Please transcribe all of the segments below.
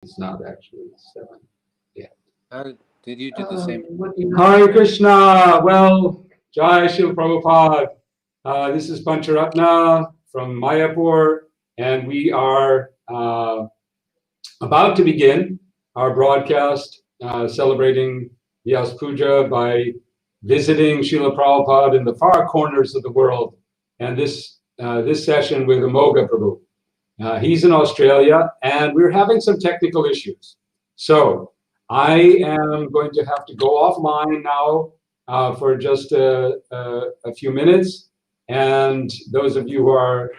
It's not actually 7 yet. Did you do the same? Hare Krishna. Well, Jai Srila Prabhupada. This is Pancharatna from Mayapur, and we are about to begin our broadcast celebrating Vyas Puja by visiting Srila Prabhupada in the far corners of the world. And this session with Amogha Prabhu. He's in Australia, and we're having some technical issues. So I am going to have to go offline now for just a few minutes. And those of you who are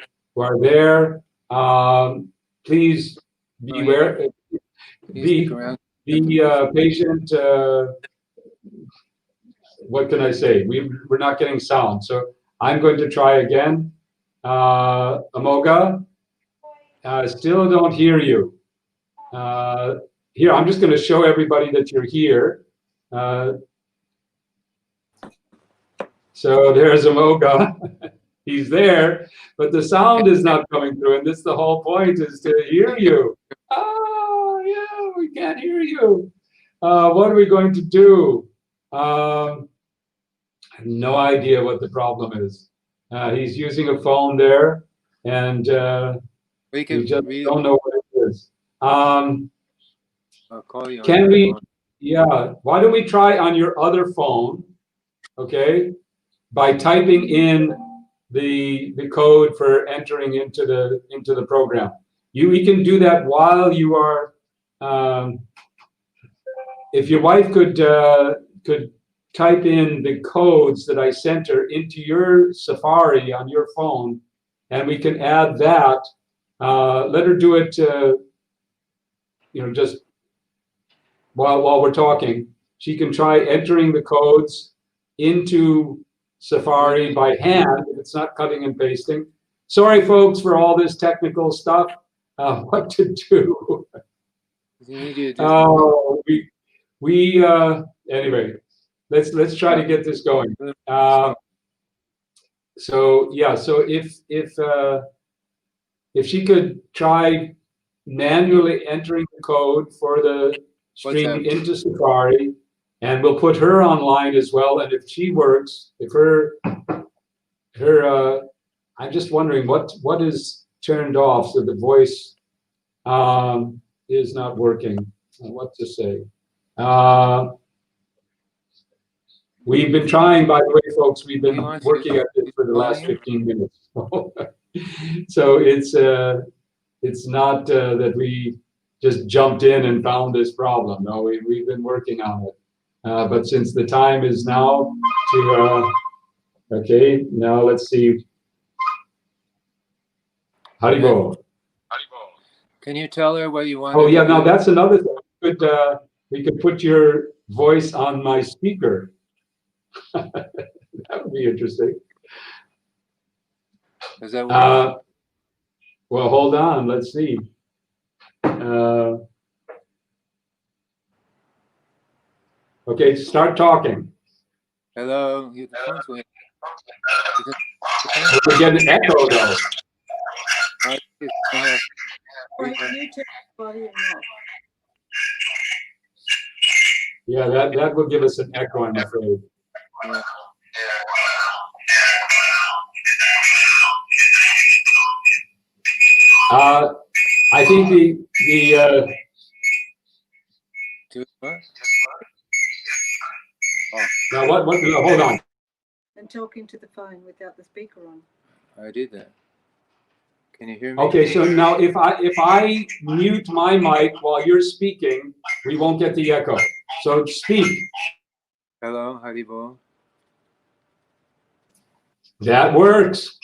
there, please be aware, be patient. What can I say? We're not getting sound, so I'm going to try again. Amogha, still don't hear you. Here, I'm just going to show everybody that you're here. So there's Amogha. He's there, but the sound is not coming through, and this the whole point is to hear you. Oh, yeah, we can't hear you. What are we going to do? I have no idea what the problem is. He's using a phone there, and we just don't know what it is. I'll call you. Can we? Yeah. Why don't we try on your other phone? Okay, by typing in the code for entering into the program. We can do that while you are. If your wife could type in the codes that I sent her into your Safari on your phone, and we can add that. Let her do it. Just while we're talking, she can try entering the codes into Safari by hand if it's not cutting and pasting. Sorry, folks, for all this technical stuff. What to do? Oh, we anyway. Let's try to get this going. So yeah, so if she could try manually entering the code for the stream into Safari, and we'll put her online as well. And if she works, if her I'm just wondering what is turned off so the voice is not working. What to say? We've been trying, by the way, folks, we've been working at this for the last 15 minutes. So it's not that we just jumped in and found this problem. No, we've been working on it. But since the time is now to, okay, now let's see. Haribo. Can you tell her what you want? Oh yeah, now that's another thing. We could put your voice on my speaker. That would be interesting. Does that work? Well, hold on. Let's see. Okay, start talking. Hello. We're getting an echo though. Yeah, that will give us an echo, I'm afraid. Yeah. I think the now what hold on. And talking to the phone without the speaker on. I did that. Can you hear me? Okay, so now if I mute my mic while you're speaking, we won't get the echo. So speak. Hello, Haribo. That works.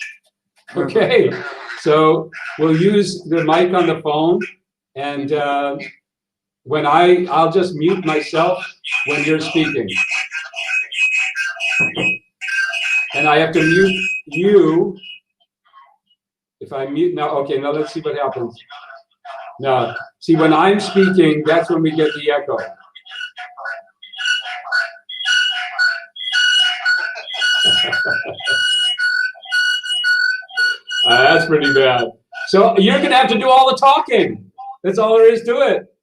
Okay, so we'll use the mic on the phone, and when I'll just mute myself when you're speaking, and I have to mute you. If I mute now, okay, now let's see what happens. Now, see, when I'm speaking, that's when we get the echo. That's pretty bad. So you're going to have to do all the talking. That's all there is to it.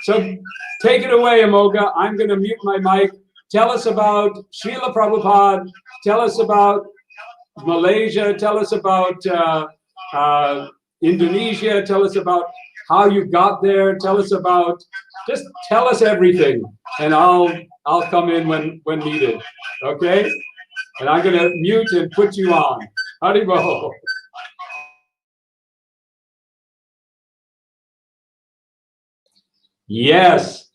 So take it away, Amogha. I'm going to mute my mic. Tell us about Srila Prabhupada. Tell us about Malaysia. Tell us about Indonesia. Tell us about how you got there. Tell us about, just tell us everything, and I'll come in when needed. Okay? And I'm going to mute and put you on. Haribol. Yes.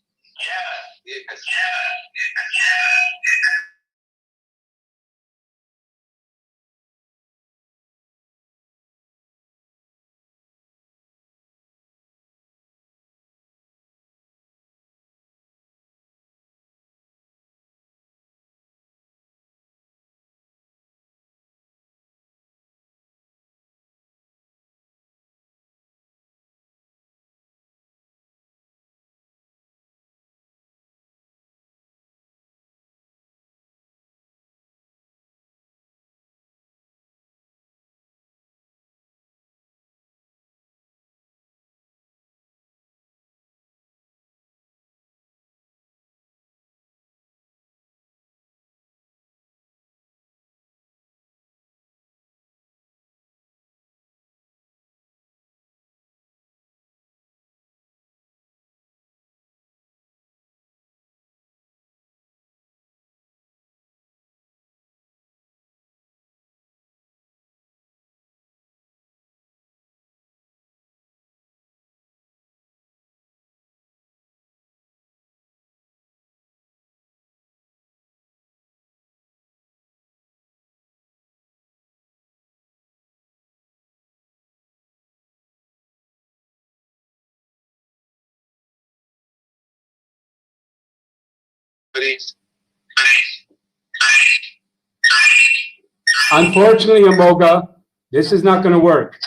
Unfortunately, Amogha, this is not going to work,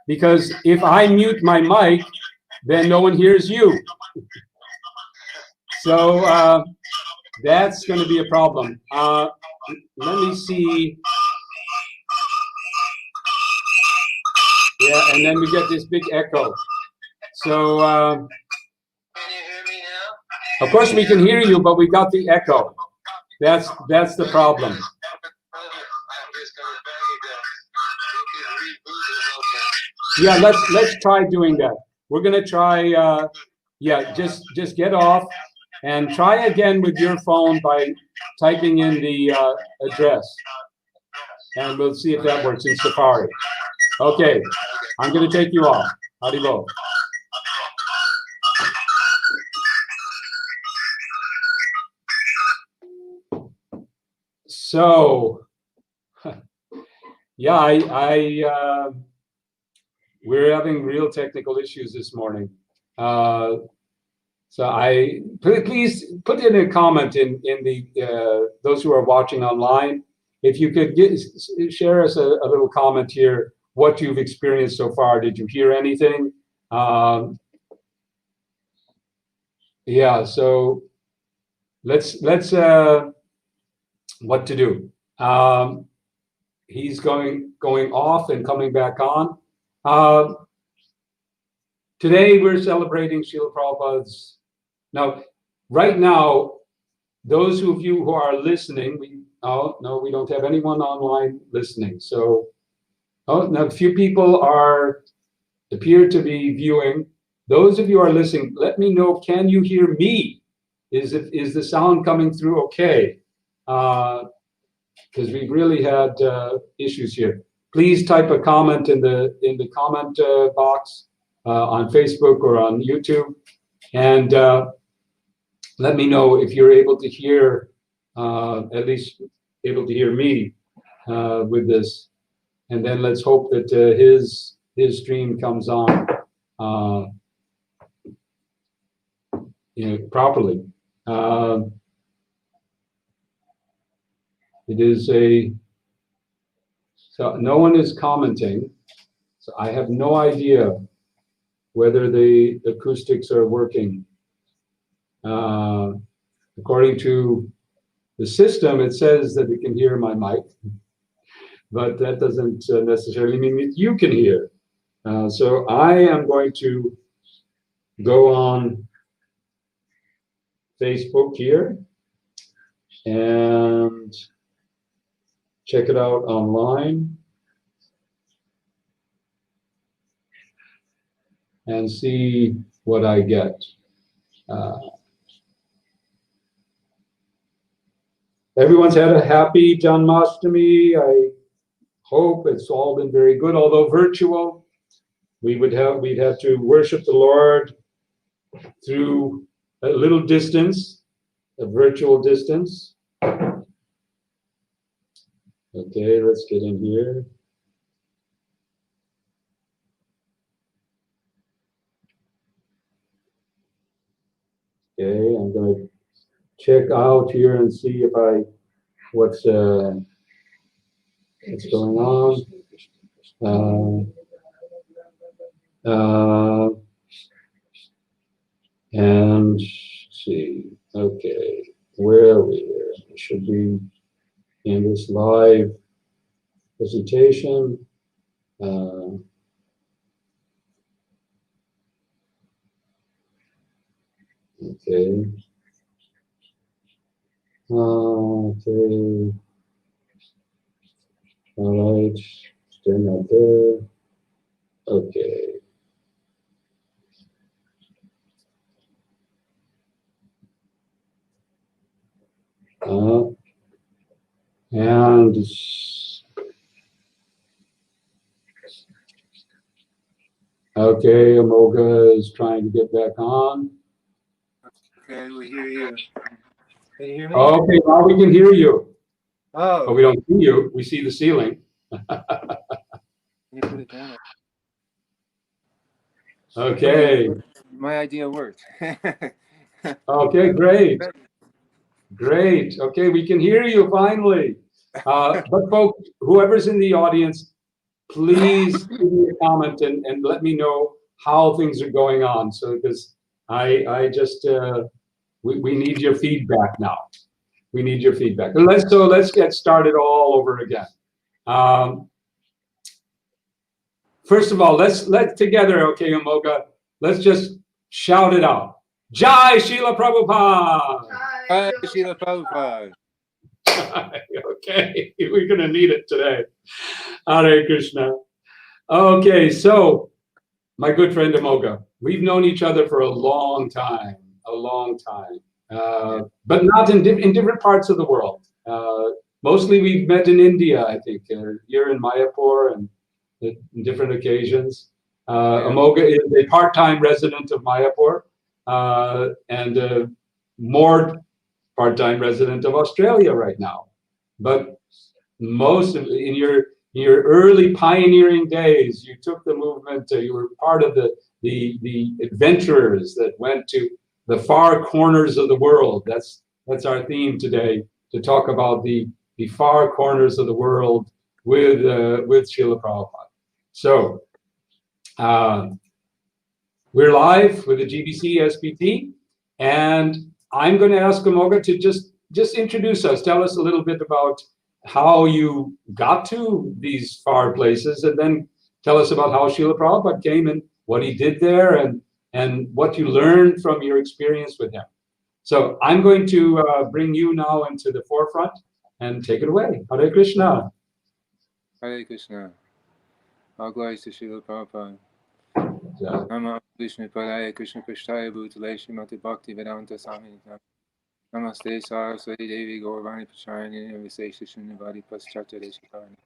because if I mute my mic, then no one hears you. So that's going to be a problem. Let me see. Yeah, and then we get this big echo. So, of course we can hear you, but we got the echo. That's the problem. Yeah, let's try doing that. We're gonna try. Yeah, just get off and try again with your phone by typing in the address, and we'll see if that works in Safari. Okay, I'm gonna take you off. Haribol. So, yeah, we're having real technical issues this morning. So please put in a comment in the those who are watching online. If you could share us a little comment here, what you've experienced so far. Did you hear anything? Yeah, so let's what to do. He's going off and coming back on. Today we're celebrating Srila Prabhupada's. Now, right now, those of you who are listening, we don't have anyone online listening. So, now a few people appear to be viewing. Those of you who are listening, let me know. Can you hear me? Is the sound coming through okay? Because we've really had issues here. Please type a comment in the comment box on Facebook or on YouTube, and let me know if you're able to hear, at least able to hear me with this, and then let's hope that his stream comes on, properly. It is so no one is commenting, so I have no idea whether the acoustics are working. According to the system, it says that it can hear my mic, but that doesn't necessarily mean that you can hear. So I am going to go on Facebook here and check it out online and see what I get. Everyone's had a happy Janmashtami. I hope it's all been very good, although virtual. We'd have to worship the Lord through a little distance, a virtual distance. Okay, let's get in here. Okay, I'm going to check out here and see if what's going on. And let's see, okay, where are we here? We should be in this live presentation. Okay. Okay. All right. Stand out there. Okay. And okay, Amogha is trying to get back on. Okay, we hear you. Can you hear me? Okay, now we can hear you. Oh. But we don't see you. We see the ceiling. Can you put it down? Okay. My idea worked. Okay, great. Great. Okay, we can hear you finally. But folks, whoever's in the audience, please give me a comment and let me know how things are going on. So because I just we need your feedback now. We need your feedback. And let's get started all over again. First of all, let's together, okay, Amogha, let's just shout it out. Jai Srila Prabhupada! Hi, Srila Prabhupada. Okay, we're going to need it today. Hare Krishna. Okay, so my good friend Amogha, we've known each other for a long time, but not in different parts of the world. Mostly we've met in India, I think. You're in Mayapur and in different occasions. Amogha is a part-time resident of Mayapur and more part-time resident of Australia right now. But most of in your early pioneering days, you took the movement. You were part of the adventurers that went to the far corners of the world. That's our theme today, to talk about the far corners of the world with Srila Prabhupada. So we're live with the GBC SPT, and I'm going to ask Amogha to just introduce us. Tell us a little bit about how you got to these far places, and then tell us about how Srila Prabhupada came and what he did there, and what you learned from your experience with him. So I'm going to bring you now into the forefront and take it away. Hare Krishna. Hare Krishna. All glories to Srila Prabhupada. Yeah. Namo Vishnu Padaya Krishna Krishtaya Bhutale Srimati Bhakti Vedanta Samhita. Namaste Saraswati Devi Gauravani Pacharani Nirvisesha Shunyavadi Pascharta Deshikarani.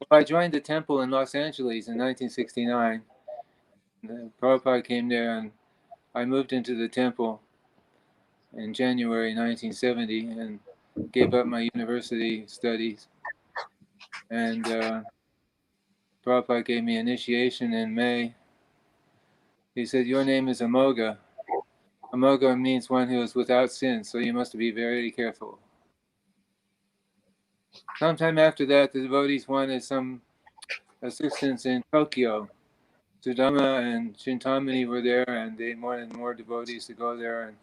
I joined the temple in Los Angeles in 1969. Prabhupada came there, and I moved into the temple in January 1970 and gave up my university studies. And Prabhupada gave me initiation in May. He said, "Your name is Amogha. Amogha means one who is without sin, so you must be very careful." Sometime after that, the devotees wanted some assistance in Tokyo. Sudama and Chintamani were there, and they wanted more devotees to go there.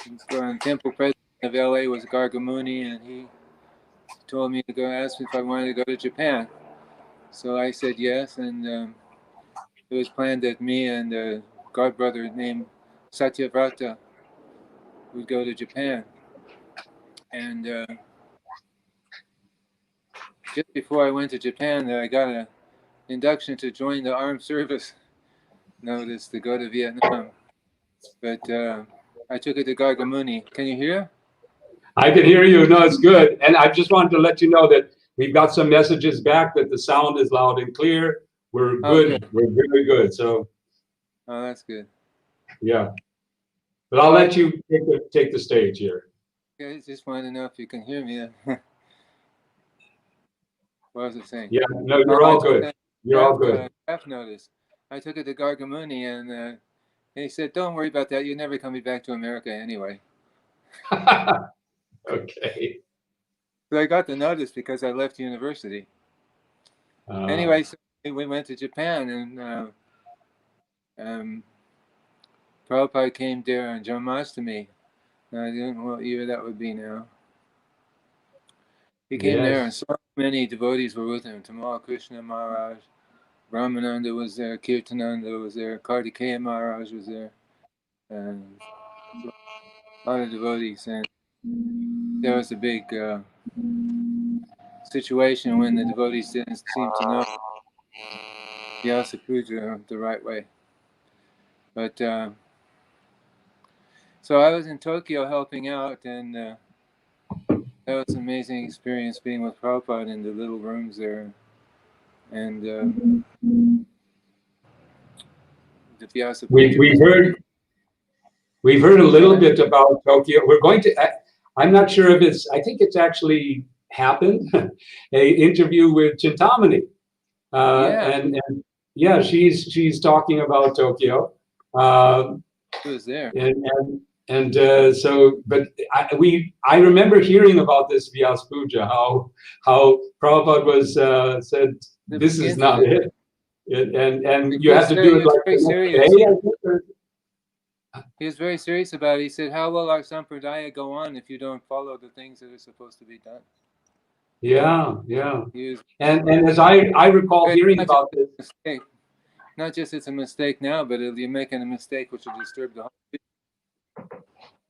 And Temple President of L.A. was Gargamuni, and he told me to go, asked me if I wanted to go to Japan. So I said yes, and it was planned that me and a godbrother named Satyavrata would go to Japan. And just before I went to Japan, I got an induction to join the armed service notice to go to Vietnam. But I took it to Gargamuni. Can you hear? I can hear you. No, it's good. And I just wanted to let you know that we've got some messages back that the sound is loud and clear. We're good. Good. We're very good. So, Oh, that's good. yeah. But I'll let you take the stage here. Okay, I just wanted to know if you can hear me. What was it saying? Yeah, no, you're all good. You're all good. Draft notice. I took it to Gargamuni, and he said, "Don't worry about that. You're never coming back to America anyway." Okay. So I got the notice because I left university. Anyway, so we went to Japan, and Prabhupada came there on Janmashtami. I don't know what year that would be now. He came there, and so many devotees were with him. Temple Krishna Maharaj, Brahmananda was there, Kirtananda was there, Kartikeya Maharaj was there, and a lot of devotees. And there was a big situation when the devotees didn't seem to know Vyasa Puja the right way. But so I was in Tokyo helping out, and that was an amazing experience being with Prabhupada in the little rooms there. And the Vyasa Puja. We've heard a little bit about Tokyo. We're going to. I'm not sure if it's. I think it's actually happened. A interview with Chintamani. And yeah, she's talking about Tokyo. She was there. And so, but I remember hearing about this Vyas Puja, how Prabhupada was said this is not it, and you have to do it like the next day, I think, He was very serious about it. He said, "How will our sampradaya go on if you don't follow the things that are supposed to be done?" Yeah. And as I recall hearing about this, mistake. Not just it's a mistake now, but you're making a mistake which will disturb the whole.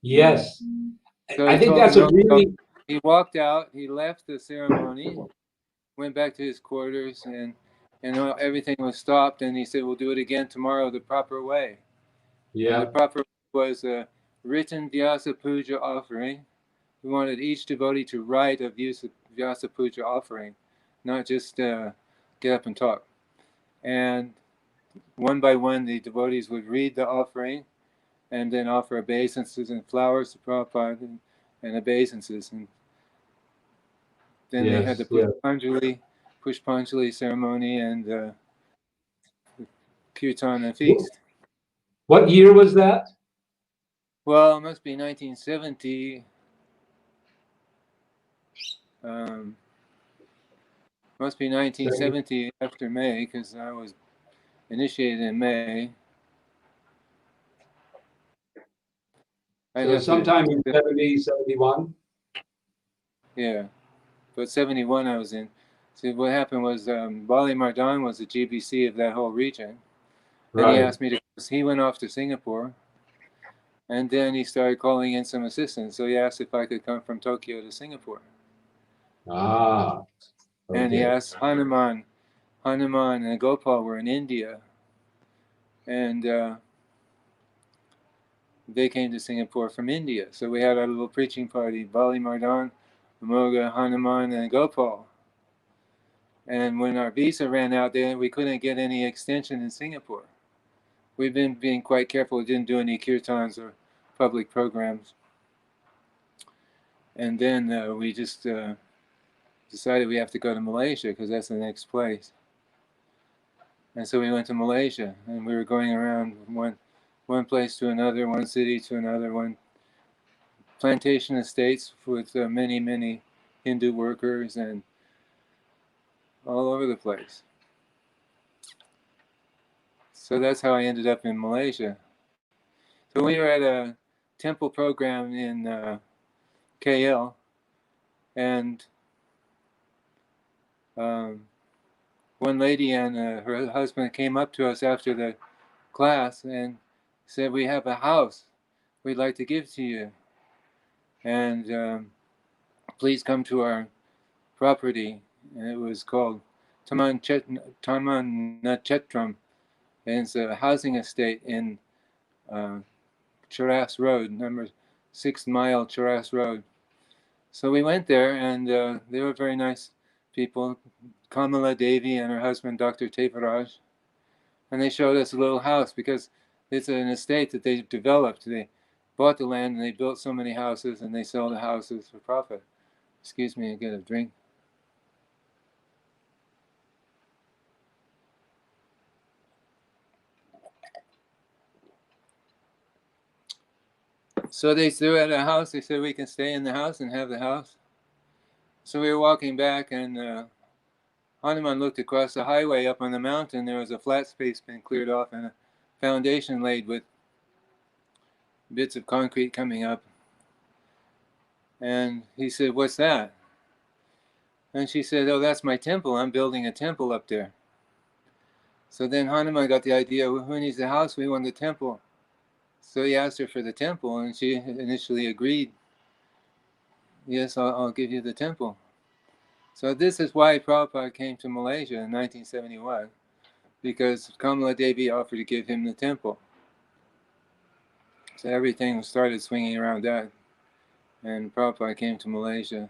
Yes. So I think that's a really. He walked out. He left the ceremony, went back to his quarters, and everything was stopped. And he said, "We'll do it again tomorrow the proper way." Yeah. And the proper was a written Vyasa Puja offering. We wanted each devotee to write a Vyasa Puja offering, not just get up and talk. And one by one, the devotees would read the offering and then offer obeisances and flowers to Prabhupada and obeisances. And then they had the Pushpanjali ceremony and kirtan and feast. What year was that? Well, it must be 1970. Must be 1970 after May, because I was initiated in May. So sometime in 70, 71? Yeah, but 71 I was in. See, what happened was Bali Mardan was the GBC of that whole region. And he asked me to, he went off to Singapore. And then he started calling in some assistants. So he asked if I could come from Tokyo to Singapore. Okay. And he asked Hanuman and Gopal were in India. And they came to Singapore from India. So we had our little preaching party, Bali Mardan, Amogha, Hanuman, and Gopal. And when our visa ran out there, we couldn't get any extension in Singapore. We've been being quite careful. We didn't do any kirtans or public programs. And then we just decided we have to go to Malaysia because that's the next place. And so we went to Malaysia, and we were going around one place to another, one city to another, one plantation estates with many, many Hindu workers and all over the place. So that's how I ended up in Malaysia. So we were at a temple program in KL, and one lady and her husband came up to us after the class and said, "We have a house we'd like to give to you, and please come to our property." And it was called Tamanachetram, and it's a housing estate in Charas Road, number 6 Mile Charas Road. So we went there, and they were very nice people, Kamala Devi and her husband, Dr. Tevaraj. And they showed us a little house because it's an estate that they developed. They bought the land and they built so many houses, and they sell the houses for profit. Excuse me, I get a drink. So they had a house. They said we can stay in the house and have the house. So we were walking back, and Hanuman looked across the highway up on the mountain. There was a flat space been cleared off and a foundation laid with bits of concrete coming up. And he said, "What's that?" And she said, "Oh, that's my temple. I'm building a temple up there." So then Hanuman got the idea, well, who needs the house? We want the temple. So he asked her for the temple, and she initially agreed. Yes, I'll give you the temple. So this is why Prabhupada came to Malaysia in 1971, because Kamala Devi offered to give him the temple. So everything started swinging around that, and Prabhupada came to Malaysia.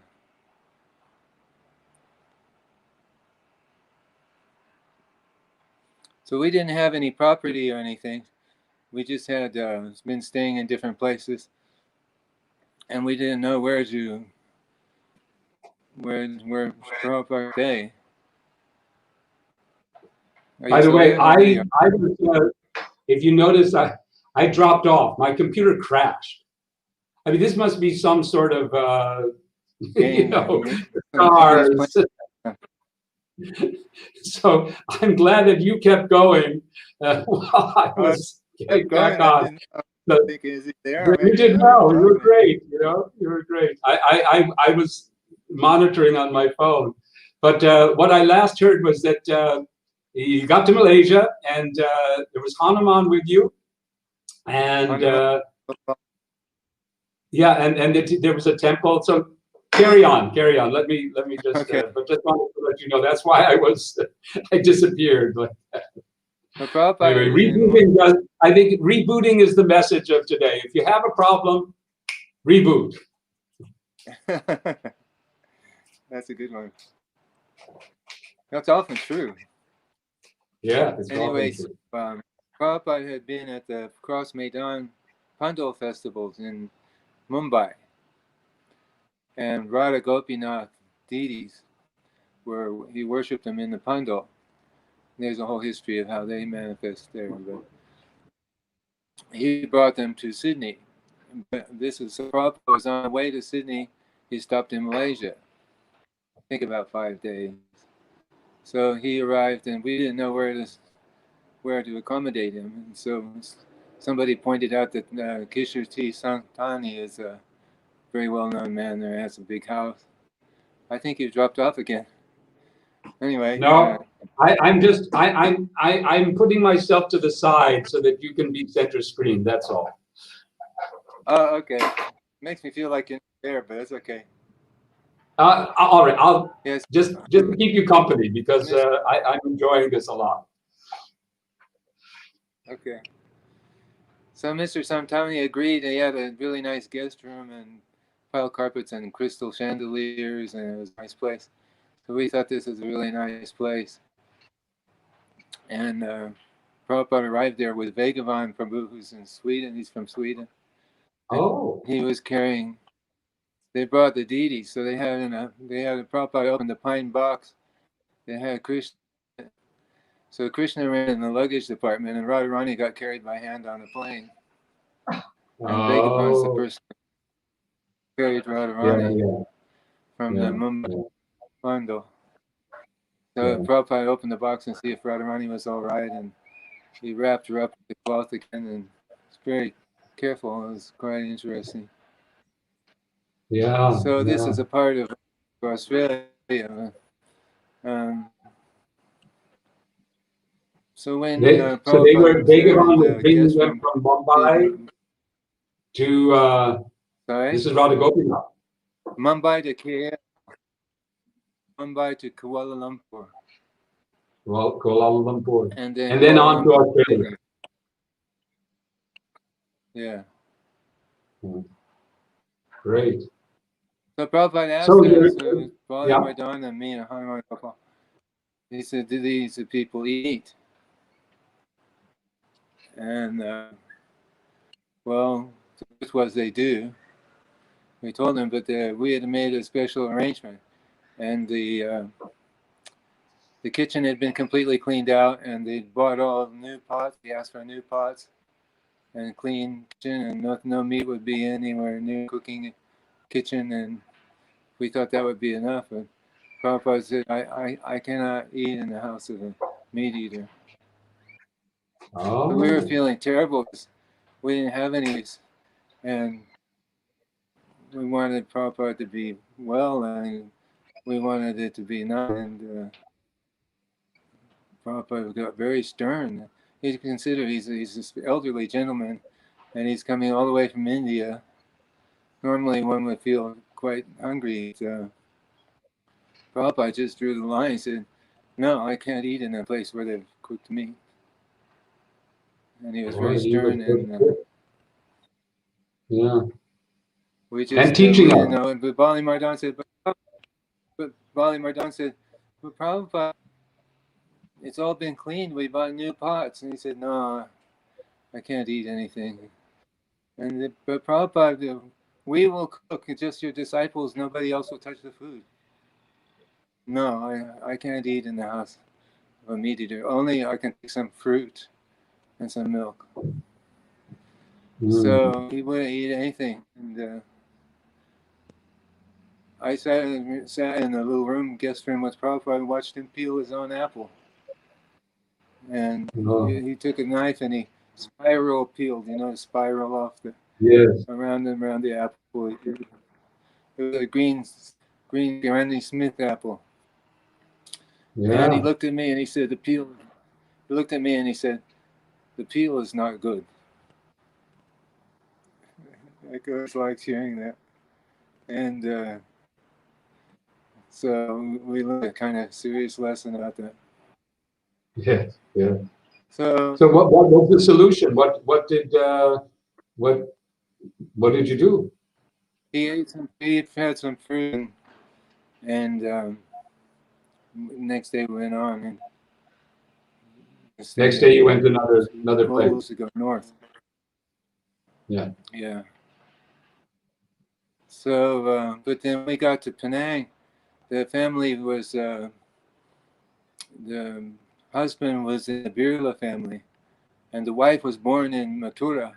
So we didn't have any property or anything. We just had been staying in different places, and we didn't know where Prabhupada stay. By the way, if you notice, I dropped off. My computer crashed. I mean, this must be some sort of, cars. So I'm glad that you kept going while I was getting back on. You did well. You were great. You were great. I was monitoring on my phone, but what I last heard was that you got to Malaysia and there was Hanuman with you, and yeah, and there was a temple. So carry on. Let me just. Okay. But just wanted to let you know that's why I disappeared. But anyway, I think rebooting is the message of today. If you have a problem, reboot. That's a good one. That's often true. Yeah. Anyway, so, Prabhupada had been at the Cross Maidan Pandal festivals in Mumbai, and Radha Gopinath deities he worshipped them in the Pandal. There's a whole history of how they manifest there, but he brought them to Sydney. But Prabhupada was on the way to Sydney. He stopped in Malaysia. I think about 5 days. So he arrived, and we didn't know where to accommodate him. And so somebody pointed out that Kishore T. Santani is a very well-known man there, has a big house. I think he dropped off again. Anyway. No, I'm putting myself to the side so that you can be center screen. That's all. Oh, okay. Makes me feel like you're there, but that's okay. All right. I'll just to keep you company because I'm enjoying this a lot. Okay. So Mr. Santani agreed. He had a really nice guest room and pile carpets and crystal chandeliers, and it was a nice place. So we thought this was a really nice place. And Prabhupada arrived there with Vegavan Prabhu, who's in Sweden. He's from Sweden. Oh. He was carrying. They brought the deities, so they had Prabhupada open the pine box. They had Krishna. So Krishna ran in the luggage department, and Radharani got carried by hand on a plane. And Vegavan's the person who carried Radharani from the Mumbai Pandal. So Prabhupada opened the box and see if Radharani was all right, and he wrapped her up with the cloth again, and was very careful. It was quite interesting. Yeah. So this is a part of Australia. So when They Prabhupada were was there in Bhagavan was the bringing guest them room, from Mumbai to sorry, this is Radha Gopinath. Mumbai to KL, Mumbai to Kuala Lumpur, Well, Kuala Lumpur, and then and then Kuala on to Lumpur. Australia. Yeah. Great. So Prabhupada asked So us, you're, Bali yeah. Mardana and me and Hanuman Papa, he said, do these people eat? And well, the truth was they do. We told them, but we had made a special arrangement, and the kitchen had been completely cleaned out, and they bought all new pots. We asked for new pots and clean kitchen, and no meat would be anywhere near cooking kitchen, and we thought that would be enough. But Prabhupada said, I cannot eat in the house of a meat eater. So we were Oh, feeling terrible because we didn't have any, and we wanted Prabhupada to be well, and we wanted it to be nice. And Prabhupada got very stern. He's considered he's this elderly gentleman, and he's coming all the way from India. Normally, one would feel quite hungry. Prabhupada just drew the line. He said, "No, I can't eat in a place where they've cooked meat." And he was very he was stern, so and good. Yeah. we And just we teaching didn't us. know. But Bali Mardan said, but Bali Mardan said, "But Prabhupada, it's all been cleaned. We bought new pots." And he said, "No, I can't eat anything." And but Prabhupada, we will cook. It's just your disciples. Nobody else will touch the food. No, I can't eat in the house of a meat eater. Only I can take some fruit and some milk. So he wouldn't eat anything. And I sat in a little room, guest room with Prabhupada, and watched him peel his own apple. And he took a knife and he spiral peeled, spiral off Yes. around the apple. It was a green Granny Smith apple. Yeah. And he looked at me and he said, He looked at me and he said, "The peel is not good." I was like hearing that. And so we learned a kind of serious lesson about that. Yes. Yeah. So So what was the solution? What did you do? he had some fruit, and next day we went on. And Next day you went to another place. to go north. Yeah. Yeah. So, but then we got to Penang. The family was, the husband was in the Birla family, and the wife was born in Mathura,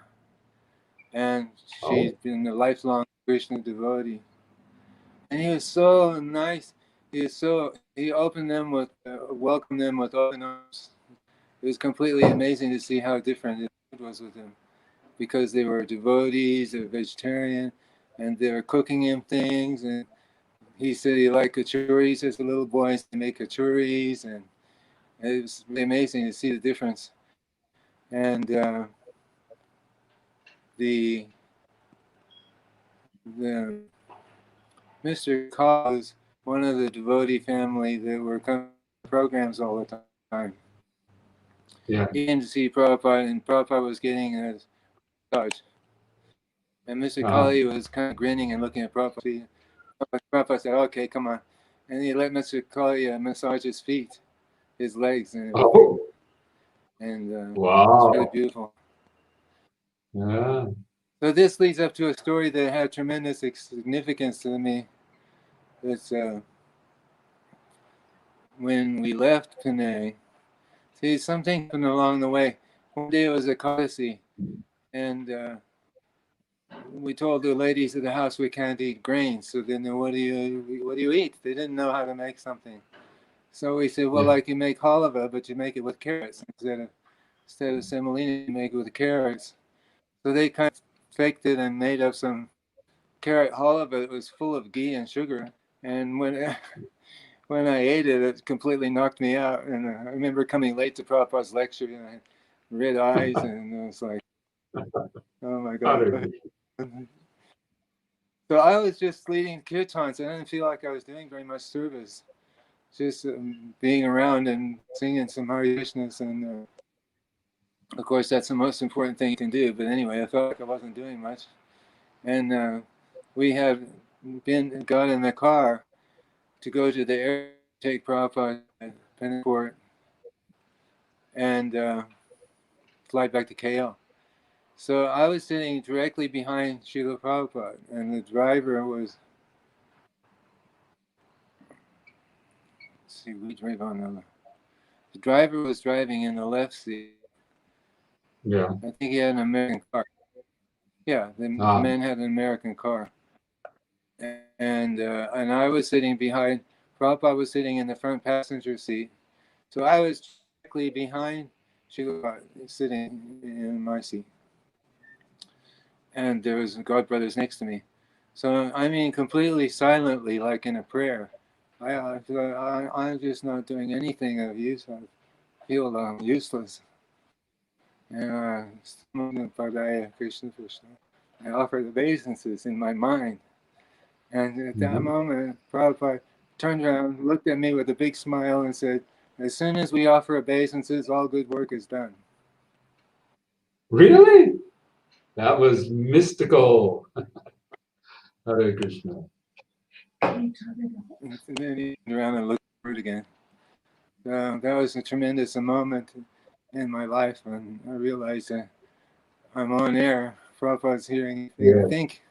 and she's been a lifelong Krishna devotee. And he was so nice. He opened them with, welcomed them with open arms. It was completely amazing to see how different it was with him, because they were devotees, they were vegetarian, and they were cooking him things. And he said he liked kachuris as a little boy, to make kachuris, and it was really amazing to see the difference. And the Mr. Kaul was one of the devotee family that were coming to programs all the time. Yeah. He came to see Prabhupada, and Prabhupada was getting a massage. And Mr. Kali was kind of grinning and looking at Prabhupada. Prabhupada said, "Okay, come on." And he let Mr. Kali massage his feet, his legs, and everything. And Wow. it's really beautiful. Yeah. So this leads up to a story that had tremendous significance to me. It's when we left Penang. See, something happened along the way. One day it was a Ekadasi, and we told the ladies of the house we can't eat grains. So then, what do you eat? They didn't know how to make something. So we said, well, like you make halava, but you make it with carrots instead of semolina, you make it with carrots. So they kind of faked it and made up some carrot halava that was full of ghee and sugar. And when when I ate it, it completely knocked me out. And I remember coming late to Prabhupada's lecture, and I had red eyes, and I was like, oh my God. Hare So I was just leading kirtans. I didn't feel like I was doing very much service. Just being around and singing some Hare Krishnas. And of course, that's the most important thing you can do. But anyway, I felt like I wasn't doing much. And we have got in the car to go to the airport, take Prabhupada to Peniport, and fly back to KL. So I was sitting directly behind Srila Prabhupada, and the driver was, let's see, we drive on the driver was driving in the left seat. Yeah. I think he had an American car. Yeah, the man had an American car. And I was sitting behind, Prabhupada was sitting in the front passenger seat. So I was directly behind Srila sitting in my seat. And there was God brothers next to me. So I mean, completely silently, like in a prayer. I'm just not doing anything of use. I feel useless. And Hare Krishna, Krishna. I offer the obeisances in my mind. And at that moment, Prabhupada turned around, looked at me with a big smile, and said, "As soon as we offer obeisances, all good work is done." Really? That was mystical. Hare Krishna. And then he turned around and looked forward again. That was a tremendous moment in my life when I realized that I'm on air. Prabhupada's hearing anything I think.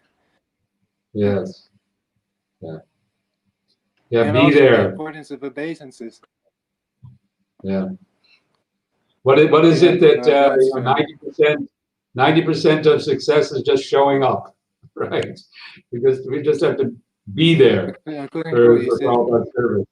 Yes. Yeah. Yeah, And be also the there. importance of obeisances. Yeah. What is it that 90% of success is just showing up, right? Because we just have to be there According to for what you said. Prabhupada's service.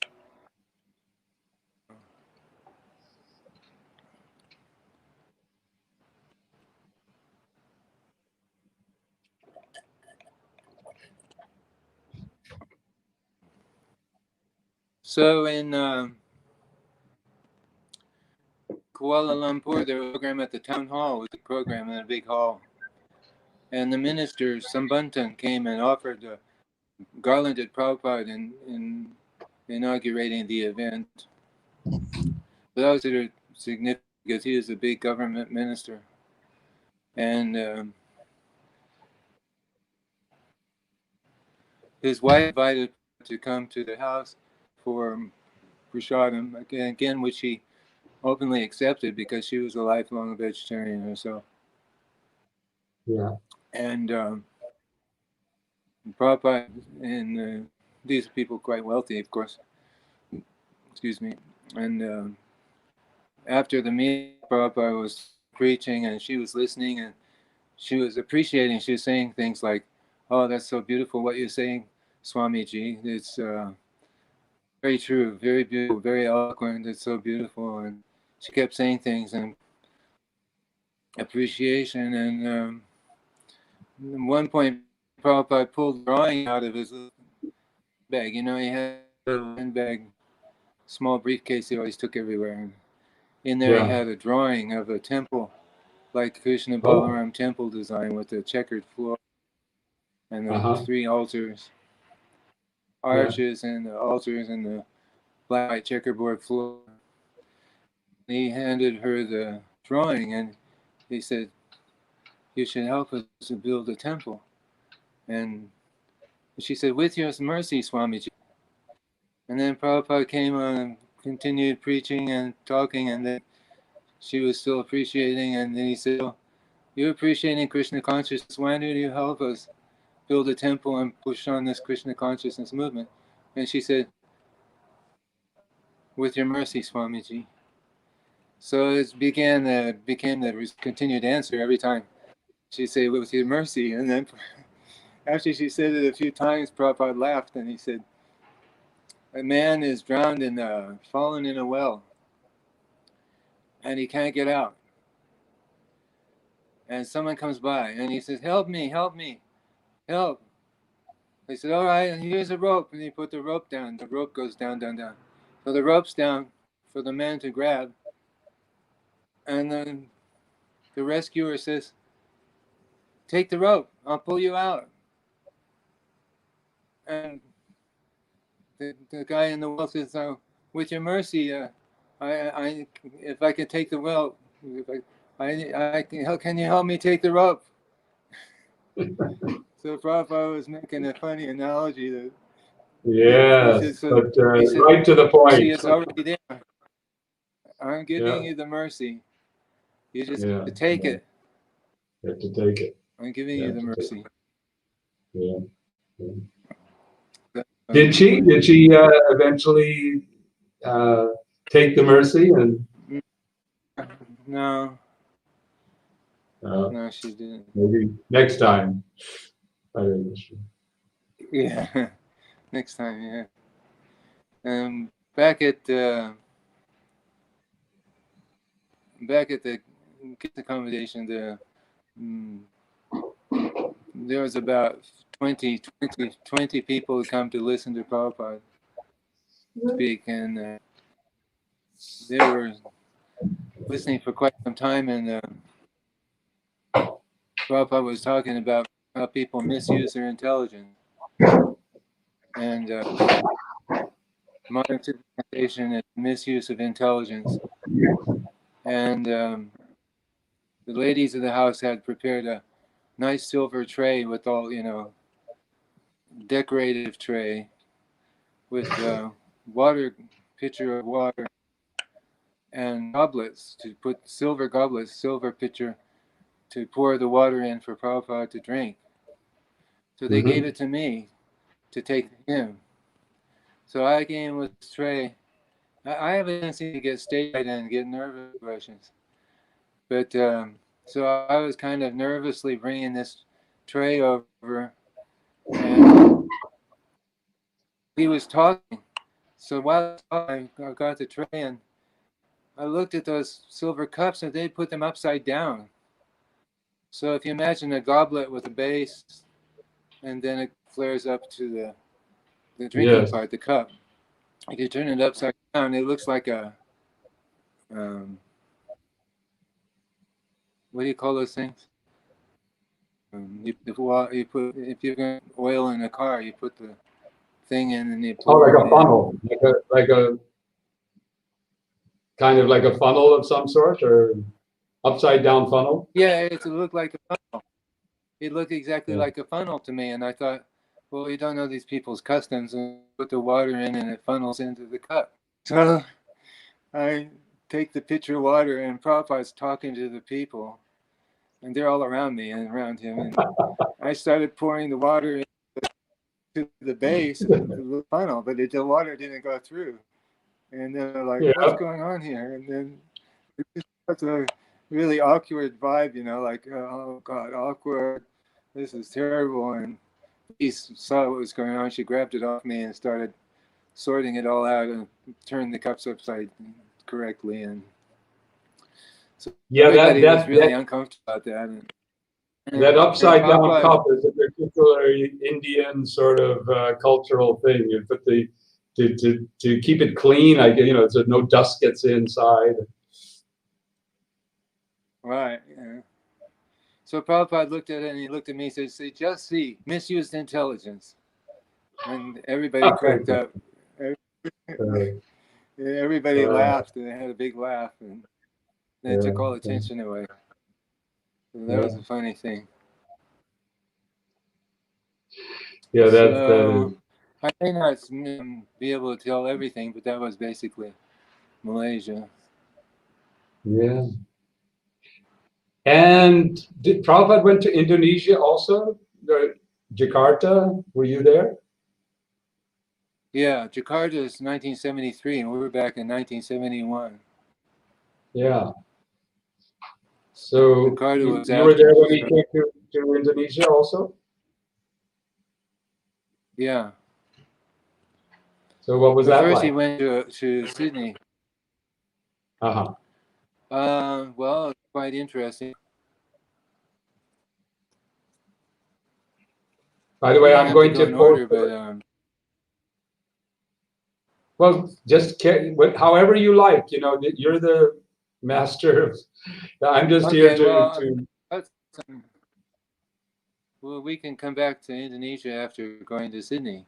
So in Kuala Lumpur, there was a program at the town hall, with the program in a big hall. And the minister, Sambuntan, came and offered garlanded Prabhupada in inaugurating the event. But that was significant because he was a big government minister. And his wife invited to come to the house for prasadam, again, which he openly accepted because she was a lifelong vegetarian herself. Yeah. And Prabhupada, and these people quite wealthy, of course. Excuse me. And after the meeting, Prabhupada was preaching, and she was listening, and she was appreciating. She was saying things like, "Oh, that's so beautiful what you're saying, Swamiji. It's very true, very beautiful, very eloquent. It's so beautiful." And she kept saying things and appreciation. And at one point, Prabhupada pulled a drawing out of his bag. You know, he had a little handbag, small briefcase he always took everywhere. And in there, he had a drawing of a temple, like Krishna Balaram temple design with a checkered floor and the three altars, arches, and the altars, and the black white checkerboard floor. He handed her the drawing, and he said, "You should help us to build a temple." And she said, "With your mercy, Swamiji." And then Prabhupada came on and continued preaching and talking, and then she was still appreciating, and then he said, "Oh, you're appreciating Krishna consciousness. Why don't you help us build a temple and push on this Krishna consciousness movement?" And she said, "With your mercy, Swamiji." So it became the continued answer every time. She'd say, "With your mercy." And then after she said it a few times, Prabhupada laughed, and he said, "A man is drowned fallen in a well, and he can't get out. And someone comes by, and he says, 'Help me, help me, help.' They said, 'All right, and here's a rope.' And he put the rope down. The rope goes down, down, down. So the rope's down for the man to grab, and then the rescuer says, "Take the rope, I'll pull you out." And the guy in the well says, "With your mercy, if I could take the rope, can you help me take the rope?" So Prabhupada was making a funny analogy that Yes, so but he said, right to the "Mercy point. is already there. I'm giving Yeah, you the mercy. You just have yeah, to take yeah. it. You have to take it. I'm giving You you have the to take mercy." it. Yeah. Yeah. So, Did she? Did she eventually uh, take the mercy and? no, Uh, no, she didn't. maybe next time. Hare Krishna. Yeah, next time, yeah. Back at the kids accommodation, there was about 20 people who come to listen to Prabhupada speak, and they were listening for quite some time, and Prabhupada was talking about how people misuse their intelligence, and modern civilization is misuse of intelligence. And the ladies of the house had prepared a nice silver tray with all, decorative tray with water, pitcher of water, and goblets to put silver goblets, silver pitcher to pour the water in for Prabhupada to drink. So they gave it to me to take to him. So I came with this tray. I have a tendency to get stage-fright and get nervous questions. But so I was kind of nervously bringing this tray over, and he was talking. So while I got the tray, and I looked at those silver cups, and they put them upside down. So if you imagine a goblet with a base, and then it flares up to the drinking Yes. part, the cup. If you turn it upside down, it looks like a what do you call those things? You put if you're going to oil in a car, you put the thing in and you Oh, pour like it a in. funnel, like a kind of like a funnel of some sort, or upside down funnel. Yeah, it looked like a funnel. It looked exactly Yeah. like a funnel to me, and I thought, well, you don't know these people's customs, and put the water in and it funnels into the cup. So I take the pitcher of water, and Prabhupada's talking to the people, and they're all around me and around him, and I started pouring the water into the base of the funnel, but the water didn't go through. And then they're like, Yeah. "What's going on here?" And then it's a really awkward vibe, like, "Oh God, awkward. This is terrible." And he saw what was going on. She grabbed it off me and started sorting it all out and turned the cups upside correctly. And so Yeah, everybody was really uncomfortable about that. that upside down Prabhupada, cup is a particularly Indian sort of cultural thing. You put to keep it clean, so no dust gets inside. right. Yeah. So Prabhupada looked at it and he looked at me and said, "Just see, misused intelligence." And everybody cracked up. Everybody laughed and they had a big laugh, and they took all attention away. So that was a funny thing. Yeah, So I may not be able to tell everything, but that was basically Malaysia. yeah. And did Prabhupada went to Indonesia also? Jakarta, were you there? Yeah, Jakarta is 1973, and we were back in 1971. Yeah. So Jakarta you was were there after. when he came to Indonesia also? Yeah. So what was But that first like? he went to Sydney. Uh-huh. Well, it's quite interesting. By the way, We don't I'm have to going go to in post. order, but Well, just however you like. You know, you're the master of. I'm just here Okay, well, to. well, we can come back to Indonesia after going to Sydney.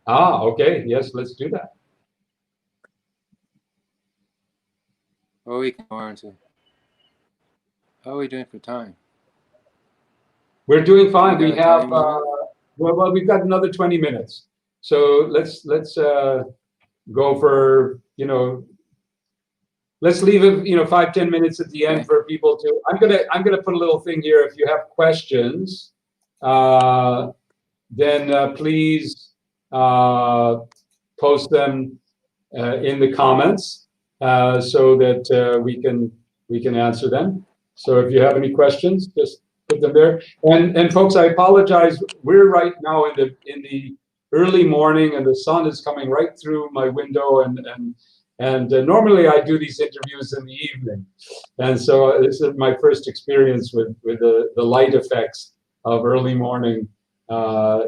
Ah, okay. Yes, let's do that. Or we can go on to. How are we doing for time? We're doing fine. We We got a have time limit? well, we've got another 20 minutes. So let's go for, you know, let's leave it, you know, 5-10 minutes at the end Okay. for people to. I'm gonna put a little thing here. If you have questions, then please post them in the comments so that we can answer them. So if you have any questions, just put them there. And folks, I apologize. We're right now in the early morning, and the sun is coming right through my window. And normally I do these interviews in the evening, and so this is my first experience with the light effects of early morning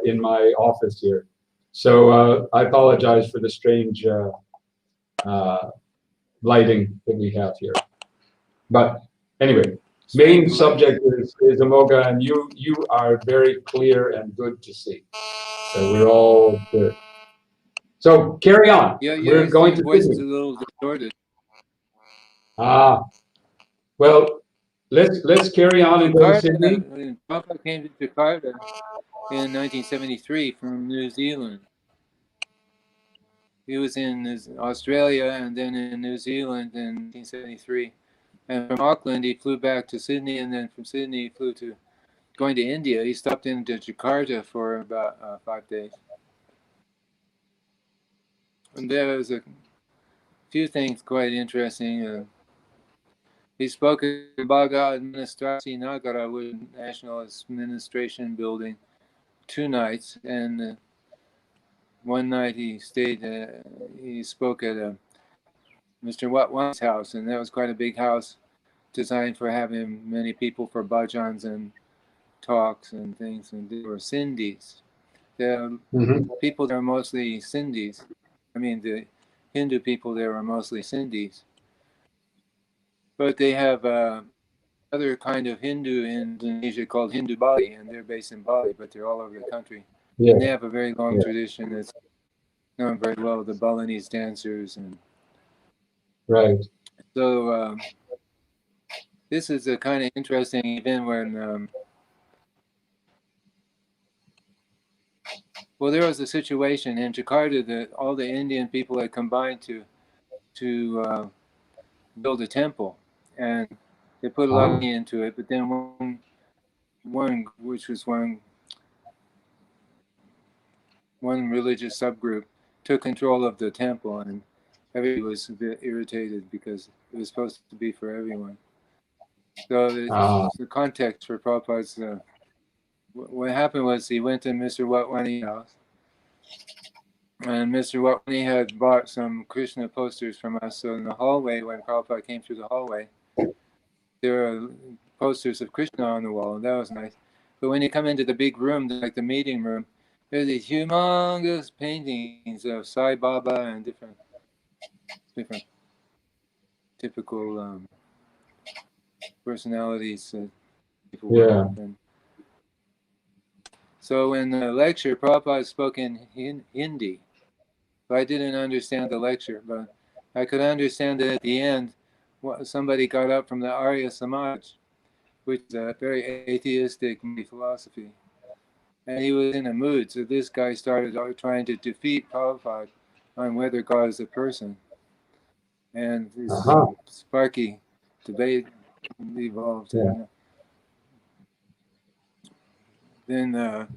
in my office here. So I apologize for the strange lighting that we have here. But anyway, main subject is Amogha, and you are very clear and good to see. So we're all good. So carry on. Yeah, We're going your to voice is Sydney. a little distorted. Well, let's carry on and go to Sydney. Prabhupada came to Jakarta in 1973 from New Zealand. He was in Australia and then in New Zealand in 1973. And from Auckland, he flew back to Sydney, and then from Sydney, he flew to going to India. He stopped into Jakarta for about 5 days. And there was a few things quite interesting. He spoke at Baga Administrasi Nagara, National Administration Building, 2 nights, and one night he stayed. He spoke at Mr. Watwan's house, and that was quite a big house, designed for having many people for bhajans and talks and things. And they were Sindhis. The people there are mostly Sindhis. I mean, the Hindu people there are mostly Sindhis. But they have other kind of Hindu in Indonesia called Hindu Bali, and they're based in Bali, but they're all over the country. Yeah. And they have a very long tradition that's known very well, the Balinese dancers. And right. So this is a kind of interesting event when, well, there was a situation in Jakarta that all the Indian people had combined to build a temple, and they put a lot of money into it. But then one religious subgroup took control of the temple, and everybody was a bit irritated because it was supposed to be for everyone. So the context for Prabhupada's, what happened was he went to Mr. Watwani's house, and Mr. Watwani had bought some Krishna posters from us. So in the hallway, when Prabhupada came through the hallway, there were posters of Krishna on the wall, and that was nice. But when you come into the big room, like the meeting room, there's these humongous paintings of Sai Baba and different typical personalities that people work with. So in the lecture, Prabhupada spoke in Hindi. I didn't understand the lecture, but I could understand that at the end, somebody got up from the Arya Samaj, which is a very atheistic philosophy. And he was in a mood, so this guy started trying to defeat Prabhupada on whether God is a person. And this sparky debate evolved. And then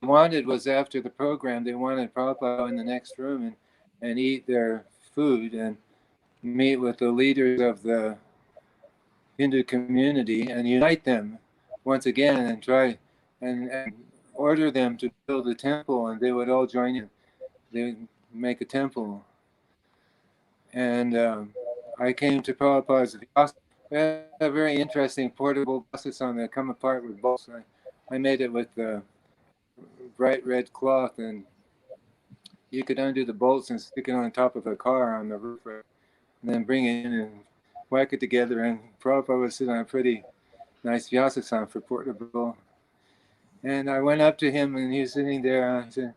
wanted was after the program, they wanted Prabhupada in the next room and eat their food and meet with the leaders of the Hindu community and unite them once again and try and order them to build a temple, and they would all join in. They would make a temple. And I came to Prabhupada's house. We had a very interesting portable on that come apart with bolts. I made it with bright red cloth, and you could undo the bolts and stick it on top of a car on the roof, and then bring it in and whack it together. And Prabhupada would sit on a pretty nice Vyasasan for portable. And I went up to him, and he was sitting there, and I said,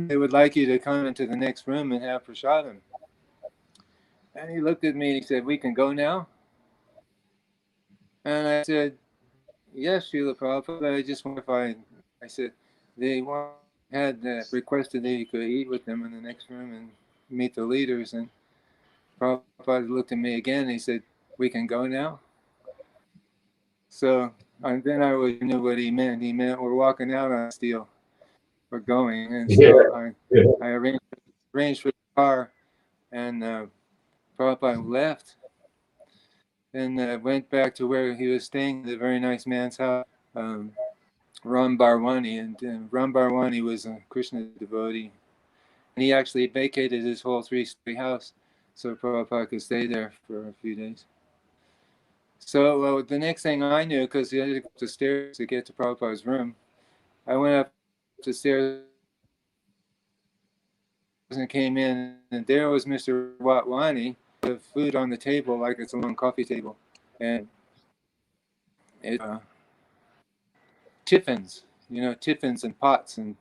they would like you to come into the next room and have prasadam. And he looked at me and he said, we can go now? And I said, yes, Srila Prabhupada, I just wonder if I said, they had requested that you could eat with them in the next room and meet the leaders. And Prabhupada looked at me again and he said, we can go now? So and then I knew what he meant. He meant we're walking out on steel. We're going. And so I arranged for the car, and Prabhupada left and went back to where he was staying, the very nice man's house, Ram Barwani. And Ram Barwani was a Krishna devotee. And he actually vacated his whole 3-story house so Prabhupada could stay there for a few days. So the next thing I knew, because he had to go up the stairs to get to Prabhupada's room, I went up the stairs and came in, and there was Mr. Watwani with food on the table like it's a long coffee table. And it tiffins, tiffins and pots. And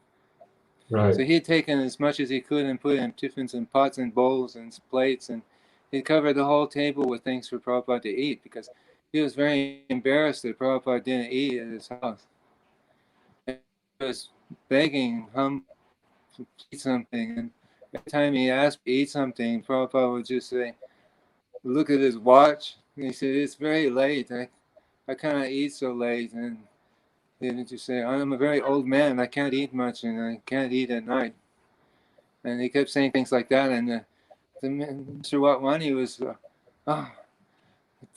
Right. so he had taken as much as he could and put in tiffins and pots and bowls and plates, and he covered the whole table with things for Prabhupada to eat, because he was very embarrassed that Prabhupada didn't eat at his house. He was begging him to eat something, and every time he asked to eat something, Prabhupada would just say, look at his watch, and he said, it's very late, I cannot eat so late. And he would just say, I'm a very old man, I can't eat much, and I can't eat at night. And he kept saying things like that, and Mr. Watwani was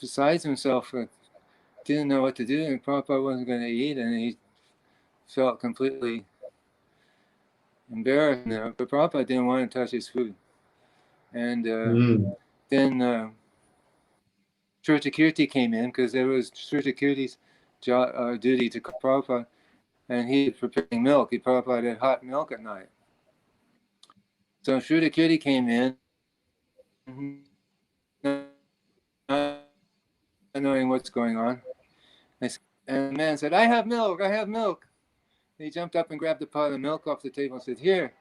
besides himself, didn't know what to do, and Prabhupada wasn't going to eat, and he felt completely embarrassed now. But Prabhupada didn't want to touch his food. And then Shrutakirti came in, because there was Shrutakirti's duty to Prabhupada, and he was preparing milk. Prabhupada had hot milk at night. So Shrutakirti came in, not knowing what's going on. And the man said, I have milk, I have milk. And he jumped up and grabbed the pot of milk off the table and said, here,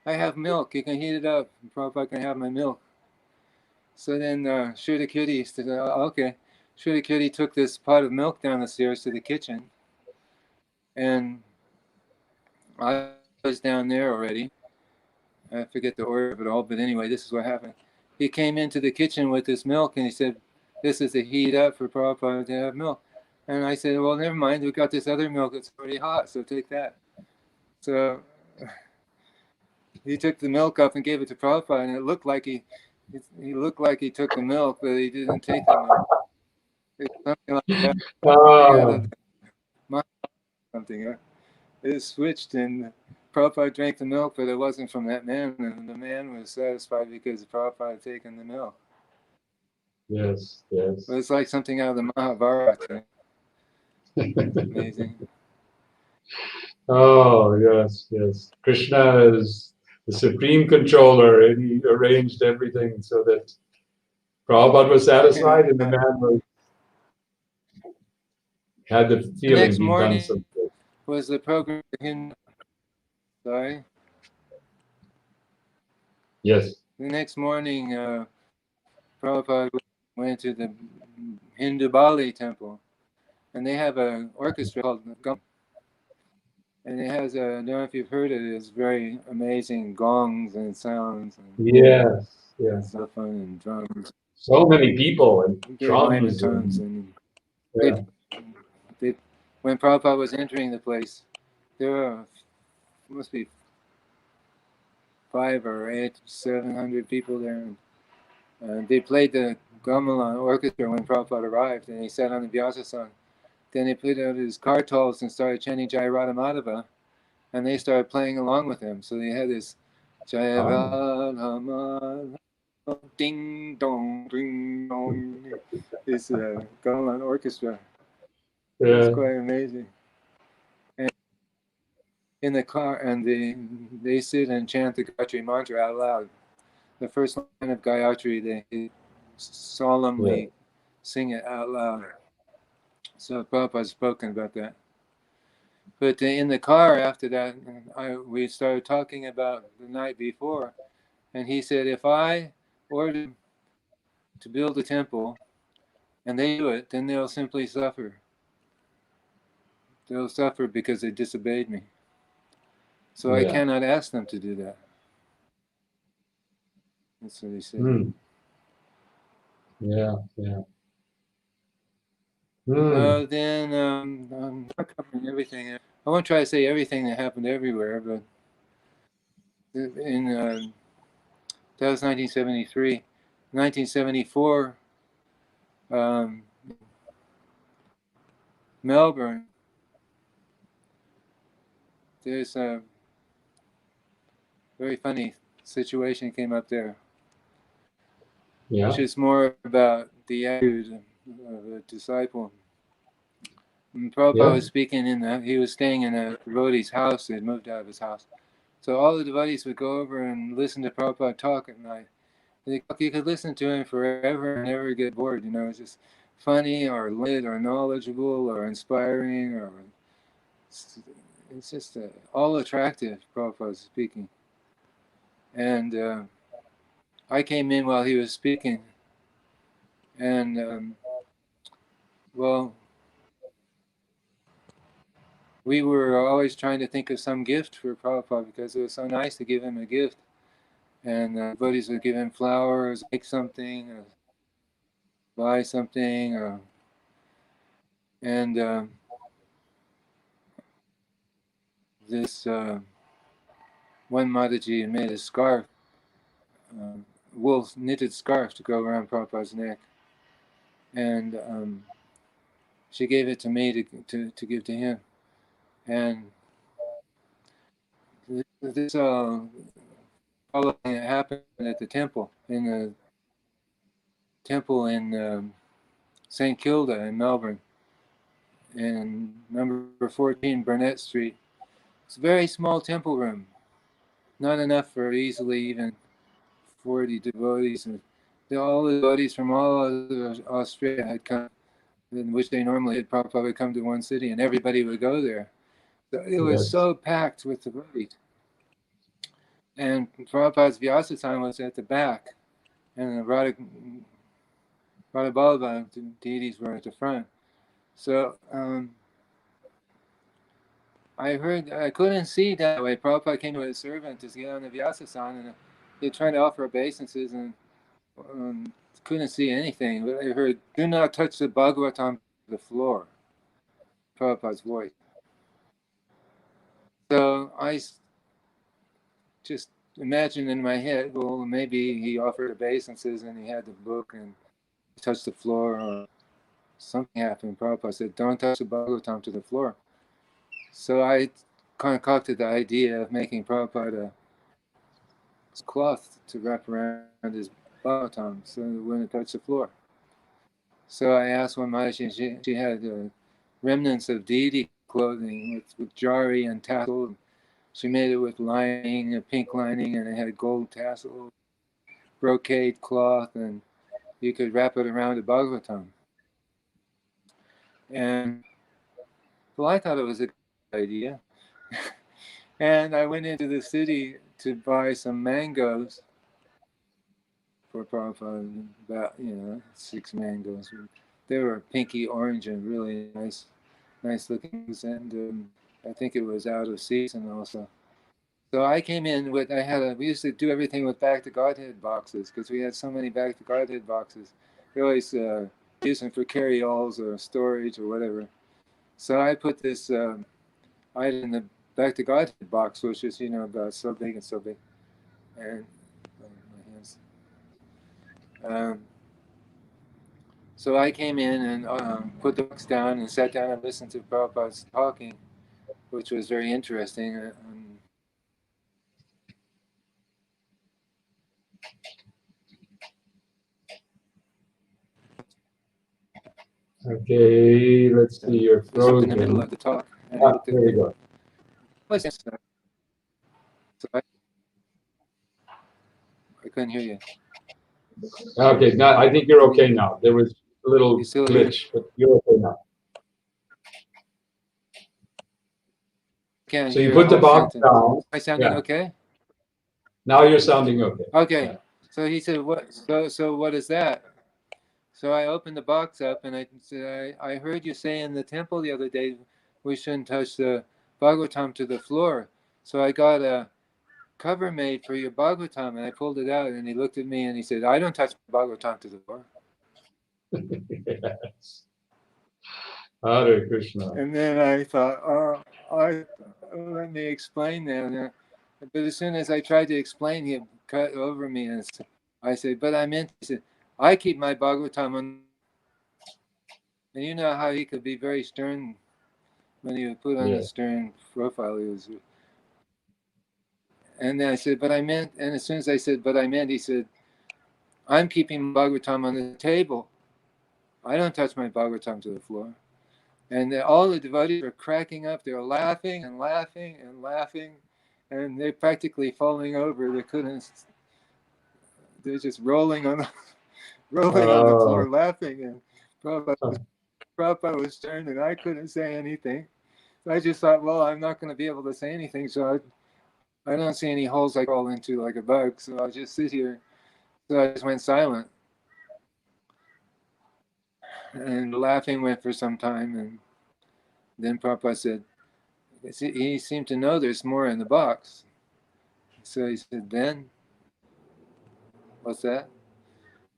I have milk, you can heat it up, and Prabhupada can have my milk. So then Shrutakirti said, okay. Shrutakirti took this pot of milk down the stairs to the kitchen, and I was down there already. I forget the order of it all, but anyway, this is what happened. He came into the kitchen with this milk, and he said, this is to heat up for Prabhupada to have milk. And I said, well, never mind, we got this other milk that's already hot, so take that. So he took the milk up and gave it to Prabhupada, and it looked like he took the milk, but he didn't take the milk. It's something like that. Something. It switched, and Prabhupada drank the milk, but it wasn't from that man, and the man was satisfied because Prabhupada had taken the milk. Yes. But it's like something out of the Mahabharata. Amazing. Oh, yes. Krishna is the supreme controller, and he arranged everything so that Prabhupada was satisfied, and the man had the feeling next he'd morning done something. Was the program for him. Sorry? Yes. The next morning, Prabhupada went to the Hindu Bali temple, and they have an orchestra called Gargamuni. And it has I don't know if you've heard it, it's very amazing gongs and sounds and stuff and drums. So many people and Very minor drums. tones. And when Prabhupada was entering the place, there were, must be 500 or 800, 700 people there. And they played the gamelan orchestra when Prabhupada arrived, and he sat on the Vyasasan. Then he put out his kartals and started chanting Jai Radha Madhava, and they started playing along with him. So they had this Jai Radha Madhava, ding dong, this gamelan orchestra. It's quite amazing. in the car, and they sit and chant the Gayatri mantra out loud. The first line of Gayatri, they solemnly sing it out loud. So Prabhupada's spoken about that. But in the car after that, we started talking about the night before, and he said, if I order to build a temple and they do it, then they'll simply suffer. They'll suffer because they disobeyed me. So I cannot ask them to do that. That's what he said. Mm. Yeah, yeah. Then I'm not covering everything. I won't try to say everything that happened everywhere, but in that was 1973. 1974, Melbourne, there's a very funny situation came up there, which is more about the attitude of a disciple. And Prabhupada was speaking he was staying in a devotee's house. He had moved out of his house. So all the devotees would go over and listen to Prabhupada talk at night. You could listen to him forever and never get bored. You know, it's just funny or lit or knowledgeable or inspiring, or it's just all attractive. Prabhupada speaking, and I came in while he was speaking, and well, we were always trying to think of some gift for Prabhupada because it was so nice to give him a gift, and devotees would give him flowers, make something, or buy something, and this one Mataji made a scarf, wool knitted scarf to go around Prabhupada's neck, and she gave it to me to give to him, and this following it happened at the temple in St. Kilda in Melbourne, in number 14 Burnett Street. It's a very small temple room, not enough for easily even 40 devotees. And all the devotees from all over Australia had come, in which they normally did. Prabhupada would come to one city and everybody would go there. So it was so packed with devotees. And Prabhupada's Vyasa time was at the back, and the Radha Ballabha deities were at the front. So I couldn't see that way. Prabhupada came to his servant to get on the Vyasa-san, and he tried to offer obeisances and couldn't see anything. But I heard, "Do not touch the Bhagavatam to the floor," Prabhupada's voice. So I just imagined in my head, well, maybe he offered obeisances and he had the book and touched the floor, or something happened. Prabhupada said, "Don't touch the Bhagavatam to the floor." So I concocted the idea of making Prabhupada a cloth to wrap around his Bhagavatam so it wouldn't touch the floor. So I asked one Mataji, she had remnants of deity clothing with jari and tassel. She made it with lining, a pink lining, and it had gold tassel, brocade cloth, and you could wrap it around the Bhagavatam. And well, I thought it was a good idea. And I went into the city to buy some mangoes for Prabhupada, about 6 mangoes. They were pinky orange and really nice looking, and I think it was out of season also. So I came in with, we used to do everything with Back to Godhead boxes because we had so many Back to Godhead boxes. We always use them for carry-alls or storage or whatever. So I put this item in the Back to Godhead box, which is, about so big and so big. And my hands. So I came in and put the books down and sat down and listened to Prabhupada's talking, which was very interesting. Okay, let's see, you're frozen. In the middle of the talk. There we go. was so I couldn't hear you. Okay, now I think you're okay now. There was a little You still hear? glitch, but you're okay now. Can't So you hear put a the whole box sentence. down. Am I sounding Yeah. okay? Now you're sounding okay. Okay. Yeah. So he said, "What? So what is that?" So I opened the box up and I said, I heard you say in the temple the other day we shouldn't touch the Bhagavatam to the floor. So I got a cover made for your Bhagavatam and I pulled it out and he looked at me and he said, I don't touch Bhagavatam to the floor. Yes. Hare Krishna. And then I thought, let me explain that. But as soon as I tried to explain, he cut over me and I said, but I meant, he said, I keep my Bhagavatam on. And you know how he could be very stern when he would put on a stern profile. He was, and then I said, but I meant, and as soon as I said, but I meant, he said, I'm keeping Bhagavatam on the table. I don't touch my Bhagavatam to the floor. And all the devotees were cracking up. They were laughing and laughing and laughing. And they're practically falling over. They couldn't, they're just rolling on the floor laughing. And Prabhupada was stern and I couldn't say anything. So I just thought, well, I'm not going to be able to say anything. So I don't see any holes I crawl into like a bug. So I'll just sit here. So I just went silent. And laughing went for some time. And then Prabhupada said, he seemed to know there's more in the box. So he said, Ben, what's that?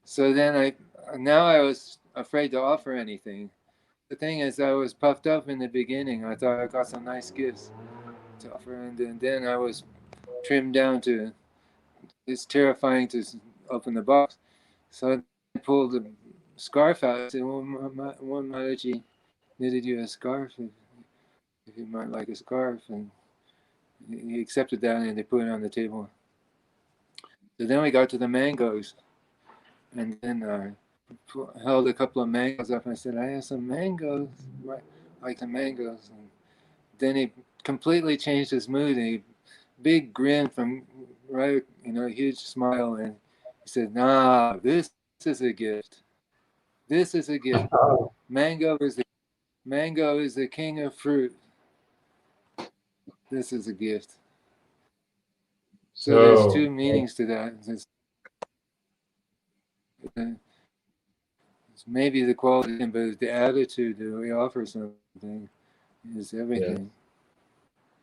So then I was afraid to offer anything. The thing is, I was puffed up in the beginning. I thought I got some nice gifts to offer. And then I was trimmed down to, it's terrifying to open the box. So I pulled the scarf out. I said, well, Maharaji knitted you a scarf if you might like a scarf. And he accepted that and they put it on the table. So then we got to the mangoes. And then I held a couple of mangoes up and I said, I have some mangoes. I like the mangoes. And then he completely changed his mood and he big grin from right, a huge smile. And he said, nah, this is a gift. This is a gift. Mango is the king of fruit. This is a gift. So there's two meanings to that. It's maybe the quality, but the attitude that we offer something is everything.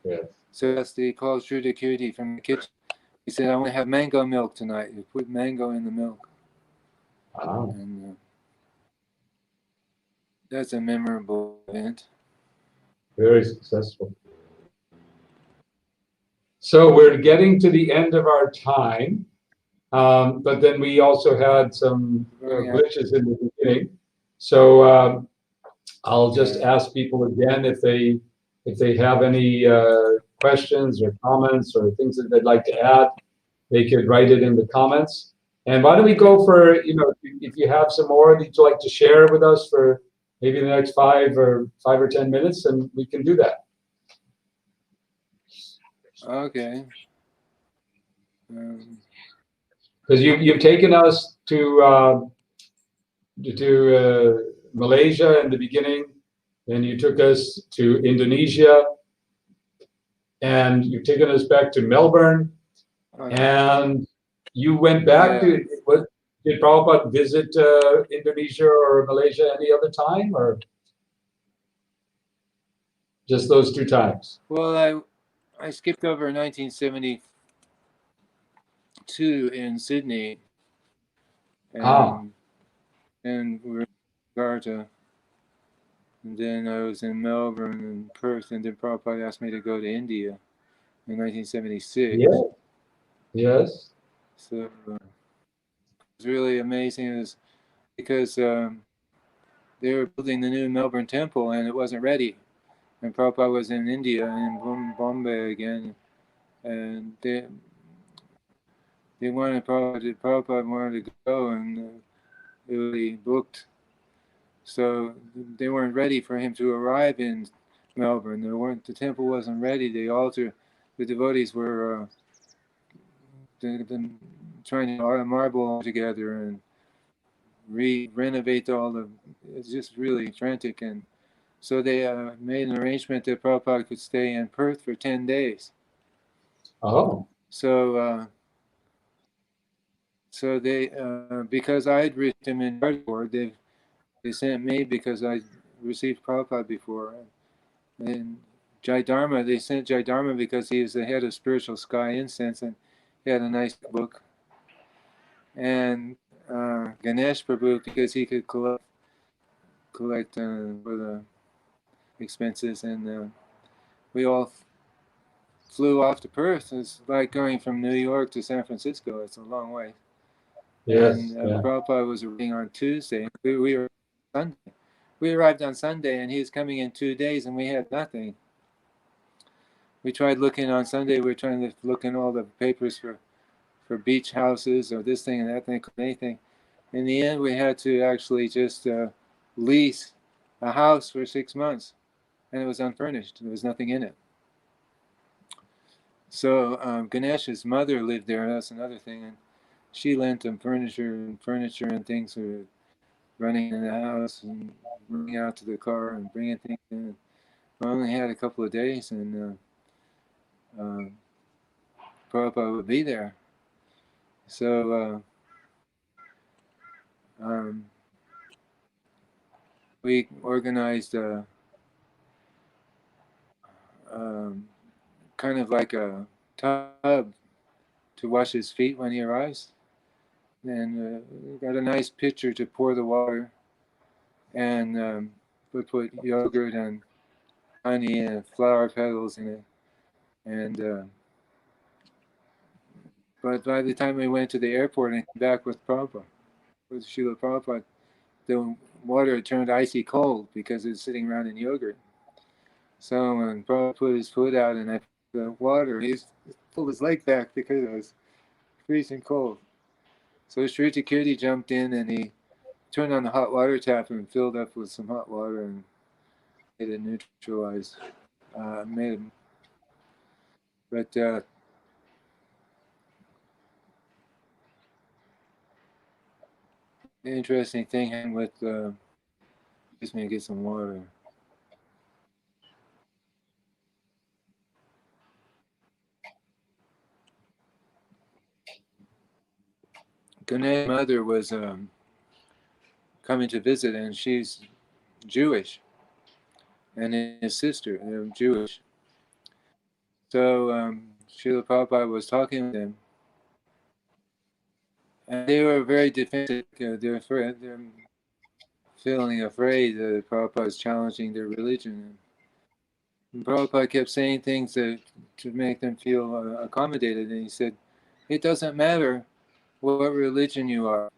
Yes. So that's the called Shrudha Kirti from the kitchen. He said, I want to have mango milk tonight. You put mango in the milk. And that's a memorable event. Very successful. So we're getting to the end of our time, but then we also had some glitches in the beginning. So I'll just ask people again if they have any questions or comments or things that they'd like to add, they could write it in the comments. And why don't we go for, if you have some more that you'd like to share with us for maybe the next 5 or 10 minutes, and we can do that. Okay. Because you've taken us to Malaysia in the beginning, then you took us to Indonesia, and you've taken us back to Melbourne, and you went back to, did Prabhupada visit Indonesia or Malaysia any other time, or just those 2 times? Well, I skipped over 1972 in Sydney, and we're in Jakarta, and then I was in Melbourne and Perth, and then Prabhupada asked me to go to India in 1976. Yes. So it was really amazing. It was because they were building the new Melbourne Temple, and it wasn't ready. And Prabhupada was in India and in Bombay again, and they wanted Prabhupada wanted to go, and it was booked. So they weren't ready for him to arrive in Melbourne. The temple wasn't ready. The devotees were trying to marble together and renovate all the. It's just really frantic, and so they made an arrangement that Prabhupada could stay in Perth for 10 days. Oh. So they because I had written him in cardboard, they sent me because I received Prabhupada before, and Jai Dharma, they sent Jai Dharma because he was the head of Spiritual Sky Incense and he had a nice book, and Ganesh Prabhu because he could collect for the expenses, and we all flew off to Perth. It's like going from New York to San Francisco. It's a long way. Yes. And Yeah. Prabhupada was arriving on Tuesday. We were Sunday. We arrived on Sunday, and he was coming in 2 days, and we had nothing. We tried looking on Sunday. We were trying to look in all the papers for beach houses or this thing and that thing, anything. In the end, we had to actually just lease a house for 6 months, and it was unfurnished. There was nothing in it. So Ganesh's mother lived there. That's another thing, and she lent him furniture and things for running in the house and running out to the car and bringing things in. I only had a couple of days, and Prabhupada would be there. So we organized kind of like a tub to wash his feet when he arrives. And we got a nice pitcher to pour the water, and we put yogurt and honey and flower petals in it. And but by the time we went to the airport and came back with Prabhupada, with Srila Prabhupada, the water had turned icy cold because it was sitting around in yogurt. So when Prabhupada put his foot out and I put the water, he pulled his leg back because it was freezing cold. So Sri Kirti jumped in and he turned on the hot water tap and filled up with some hot water and made it neutralize. But the interesting thing happened with, excuse me, get some water. Ganesh's mother was coming to visit, and she's Jewish, and his sister, they're Jewish. So Srila Prabhupada was talking with them, and they were very defensive. They're feeling afraid that Prabhupada is challenging their religion. And Prabhupada kept saying things to make them feel accommodated, and he said, it doesn't matter what religion you are,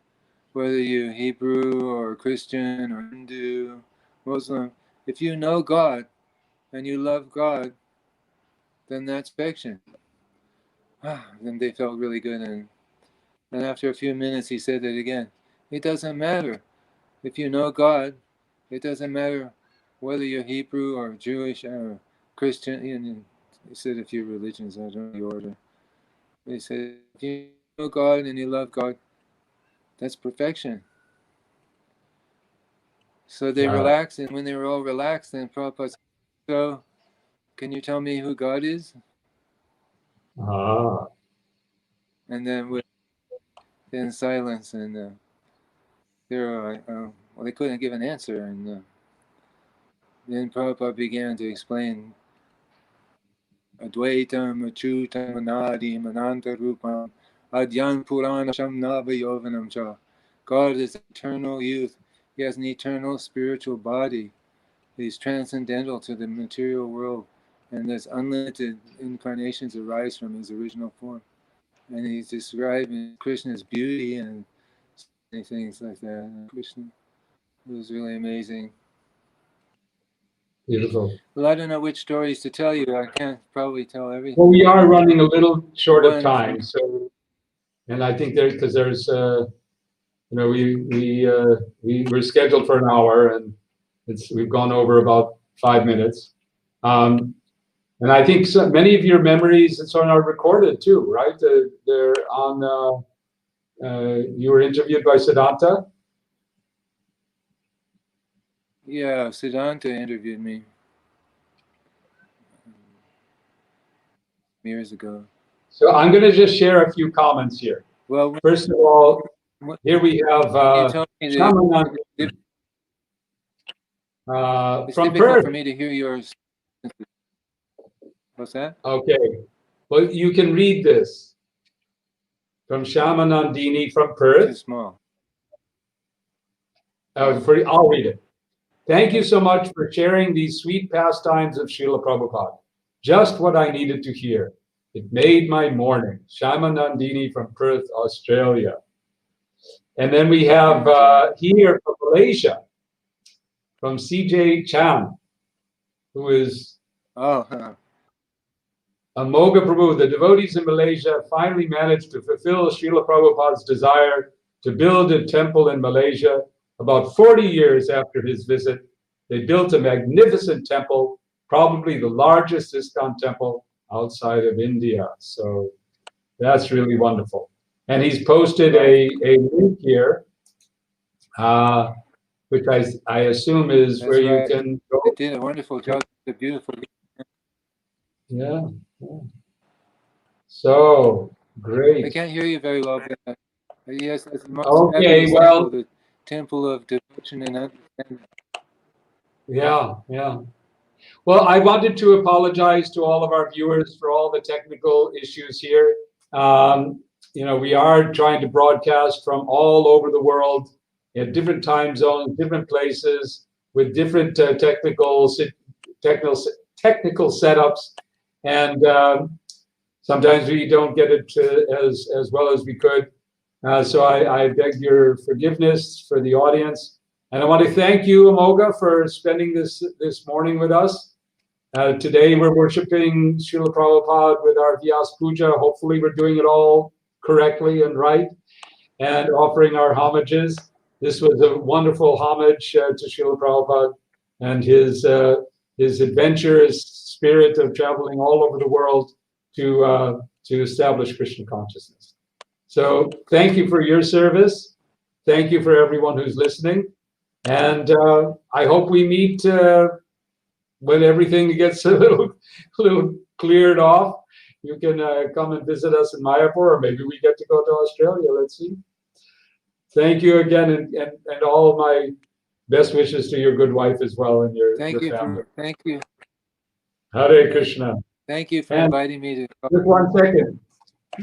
whether you're Hebrew or Christian or Hindu, Muslim. If you know God and you love God, then that's perfection. Then they felt really good, and after a few minutes he said it again. It doesn't matter. If you know God, it doesn't matter whether you're Hebrew or Jewish or Christian. And he said a few religions, I don't know the order. He said, if you know God and you love God, that's perfection. So they relaxed, and when they were all relaxed, then Prabhupada said, so, can you tell me who God is? And then in silence, and they were like, well, they couldn't give an answer, and then Prabhupada began to explain Advaitam, Achyutam, Anadim, Anantarupam, Adyan Puranasham Navayovanam Cha. God is eternal youth. He has an eternal spiritual body. He's transcendental to the material world, and there's unlimited incarnations arise from his original form. And he's describing Krishna's beauty and many things like that. And Krishna, it was really amazing. Beautiful. Well, I don't know which stories to tell you. I can't probably tell everything. Well, we are running a little short of time, so, and I think there's we're scheduled for an hour, and we've gone over about 5 minutes. And I think many of your memories and so on are recorded too, right? They're on. You were interviewed by Siddhanta. Yeah, Siddhanta interviewed me years ago. So I'm going to just share a few comments here. Well, First of all, here we have you told me that Shamanand, it's from difficult Perth. for me to hear yours. What's that? Okay, well, you can read this from Shamanandini from Too Perth. small. I'll read it. Thank you so much for sharing these sweet pastimes of Srila Prabhupada. Just what I needed to hear. It made my morning. Shamanandini from Perth, Australia. And then we have here from Malaysia, from CJ Chan, who is Oh, Amogha Prabhu. The devotees in Malaysia finally managed to fulfill Srila Prabhupada's desire to build a temple in Malaysia. About 40 years after his visit, they built a magnificent temple, probably the largest ISKCON temple outside of India. So that's really wonderful. And he's posted a link here, which I assume is that's where right. you can go. It did a wonderful job. It's a beautiful. Yeah. So I great. can't hear you very well. But yes, that's the most Okay, fabulous well, temple, the temple of devotion and understanding. yeah. Well, I wanted to apologize to all of our viewers for all the technical issues here. We are trying to broadcast from all over the world in different time zones, different places, with different technical setups, and sometimes we don't get it as well as we could. So I beg your forgiveness for the audience. And I want to thank you, Amogha, for spending this morning with us. Today we're worshiping Srila Prabhupada with our Vyas Puja. Hopefully we're doing it all correctly and right, and offering our homages. This was a wonderful homage to Srila Prabhupada and his adventurous spirit of traveling all over the world to establish Krishna consciousness. So thank you for your service. Thank you for everyone who's listening. And I hope we meet when everything gets a little cleared off. You can come and visit us in Mayapur, or maybe we get to go to Australia. Let's see. Thank you again, and all of my best wishes to your good wife as well and your family. Thank you. Hare Krishna. Thank you for And inviting me to. Just 1 second.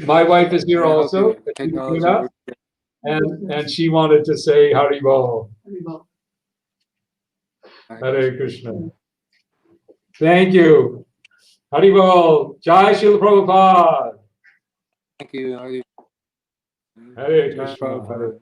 My wife is here I hope also, your technology works. and she wanted to say Haribol. Hare Krishna. Thank you. Haribol. Jai Srila Prabhupada. Thank you. Hare Krishna.